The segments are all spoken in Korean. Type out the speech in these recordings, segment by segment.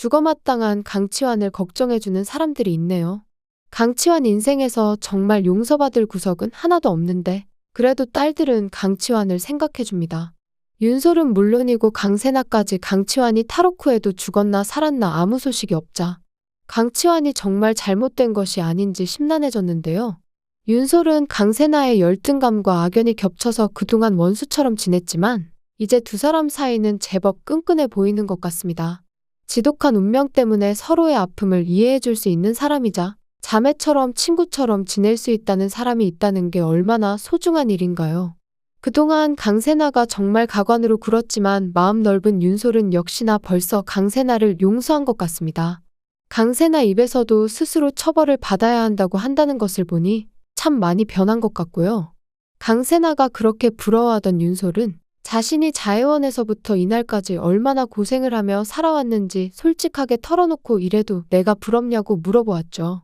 죽어마땅한 강치환을 걱정해주는 사람들이 있네요. 강치환 인생에서 정말 용서받을 구석은 하나도 없는데 그래도 딸들은 강치환을 생각해줍니다. 윤솔은 물론이고 강세나까지 강치환이 탈옥 후에도 죽었나 살았나 아무 소식이 없자 강치환이 정말 잘못된 것이 아닌지 심란해졌는데요. 윤솔은 강세나의 열등감과 악연이 겹쳐서 그동안 원수처럼 지냈지만 이제 두 사람 사이는 제법 끈끈해 보이는 것 같습니다. 지독한 운명 때문에 서로의 아픔을 이해해줄 수 있는 사람이자 자매처럼 친구처럼 지낼 수 있다는 사람이 있다는 게 얼마나 소중한 일인가요? 그동안 강세나가 정말 가관으로 굴었지만 마음 넓은 윤솔은 역시나 벌써 강세나를 용서한 것 같습니다. 강세나 입에서도 스스로 처벌을 받아야 한다고 한다는 것을 보니 참 많이 변한 것 같고요. 강세나가 그렇게 부러워하던 윤솔은 자신이 자해원에서부터 이날까지 얼마나 고생을 하며 살아왔는지 솔직하게 털어놓고 이래도 내가 부럽냐고 물어보았죠.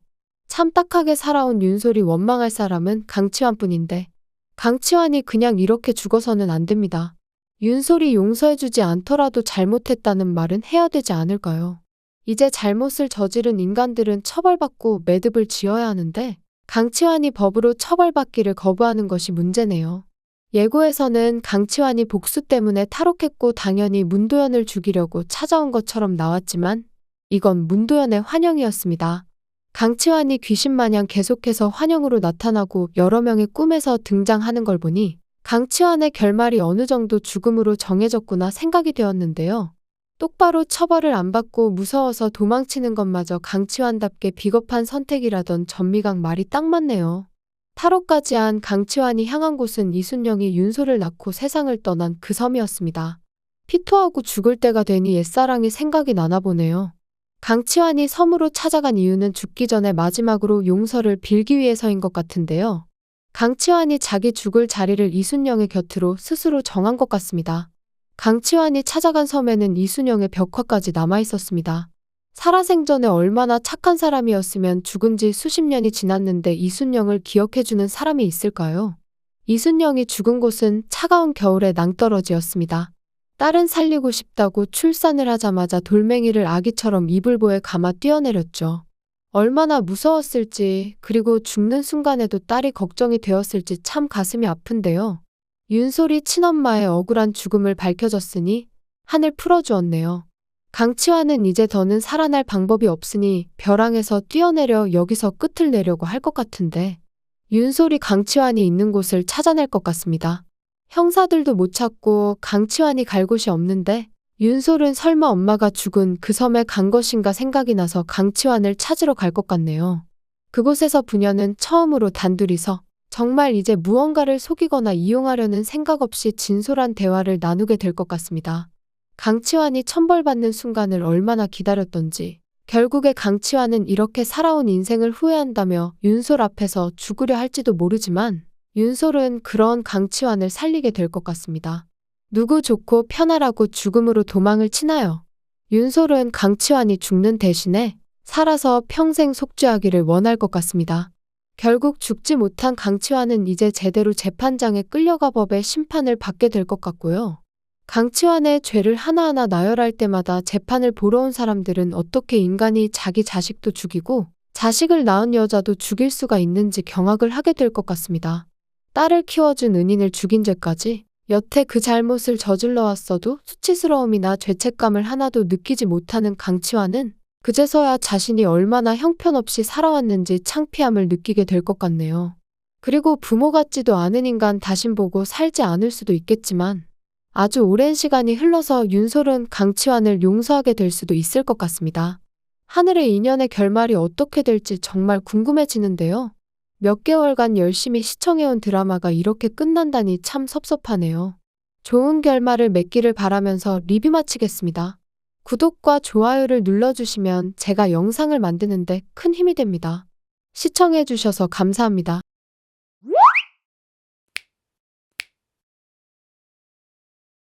참 딱하게 살아온 윤솔이 원망할 사람은 강치환뿐인데 강치환이 그냥 이렇게 죽어서는 안 됩니다. 윤솔이 용서해주지 않더라도 잘못했다는 말은 해야 되지 않을까요? 이제 잘못을 저지른 인간들은 처벌받고 매듭을 지어야 하는데 강치환이 법으로 처벌받기를 거부하는 것이 문제네요. 예고에서는 강치환이 복수 때문에 탈옥했고 당연히 문도연을 죽이려고 찾아온 것처럼 나왔지만 이건 문도연의 환영이었습니다. 강치환이 귀신마냥 계속해서 환영으로 나타나고 여러 명의 꿈에서 등장하는 걸 보니 강치환의 결말이 어느 정도 죽음으로 정해졌구나 생각이 되었는데요. 똑바로 처벌을 안 받고 무서워서 도망치는 것마저 강치환답게 비겁한 선택이라던 전미강 말이 딱 맞네요. 탈옥까지 한 강치환이 향한 곳은 이순영이 윤솔을 낳고 세상을 떠난 그 섬이었습니다. 피토하고 죽을 때가 되니 옛사랑이 생각이 나나 보네요. 강치환이 섬으로 찾아간 이유는 죽기 전에 마지막으로 용서를 빌기 위해서인 것 같은데요. 강치환이 자기 죽을 자리를 이순영의 곁으로 스스로 정한 것 같습니다. 강치환이 찾아간 섬에는 이순영의 벽화까지 남아있었습니다. 살아생전에 얼마나 착한 사람이었으면 죽은 지 수십 년이 지났는데 이순영을 기억해주는 사람이 있을까요? 이순영이 죽은 곳은 차가운 겨울의 낭떠러지였습니다. 딸은 살리고 싶다고 출산을 하자마자 돌멩이를 아기처럼 이불보에 감아 뛰어내렸죠. 얼마나 무서웠을지 그리고 죽는 순간에도 딸이 걱정이 되었을지 참 가슴이 아픈데요. 윤솔이 친엄마의 억울한 죽음을 밝혀줬으니 한을 풀어주었네요. 강치환은 이제 더는 살아날 방법이 없으니 벼랑에서 뛰어내려 여기서 끝을 내려고 할 것 같은데 윤솔이 강치환이 있는 곳을 찾아낼 것 같습니다. 형사들도 못 찾고 강치환이 갈 곳이 없는데 윤솔은 설마 엄마가 죽은 그 섬에 간 것인가 생각이 나서 강치환을 찾으러 갈 것 같네요. 그곳에서 부녀는 처음으로 단둘이서 정말 이제 무언가를 속이거나 이용하려는 생각 없이 진솔한 대화를 나누게 될 것 같습니다. 강치환이 천벌받는 순간을 얼마나 기다렸던지 결국에 강치환은 이렇게 살아온 인생을 후회한다며 윤솔 앞에서 죽으려 할지도 모르지만 윤솔은 그런 강치환을 살리게 될 것 같습니다. 누구 좋고 편하라고 죽음으로 도망을 치나요? 윤솔은 강치환이 죽는 대신에 살아서 평생 속죄하기를 원할 것 같습니다. 결국 죽지 못한 강치환은 이제 제대로 재판장에 끌려가 법의 심판을 받게 될 것 같고요. 강치환의 죄를 하나하나 나열할 때마다 재판을 보러 온 사람들은 어떻게 인간이 자기 자식도 죽이고 자식을 낳은 여자도 죽일 수가 있는지 경악을 하게 될 것 같습니다. 딸을 키워준 은인을 죽인 죄까지 여태 그 잘못을 저질러 왔어도 수치스러움이나 죄책감을 하나도 느끼지 못하는 강치환은 그제서야 자신이 얼마나 형편없이 살아왔는지 창피함을 느끼게 될 것 같네요. 그리고 부모 같지도 않은 인간 다신 보고 살지 않을 수도 있겠지만 아주 오랜 시간이 흘러서 윤솔은 강치환을 용서하게 될 수도 있을 것 같습니다. 하늘의 인연의 결말이 어떻게 될지 정말 궁금해지는데요. 몇 개월간 열심히 시청해온 드라마가 이렇게 끝난다니 참 섭섭하네요. 좋은 결말을 맺기를 바라면서 리뷰 마치겠습니다. 구독과 좋아요를 눌러주시면 제가 영상을 만드는데 큰 힘이 됩니다. 시청해주셔서 감사합니다.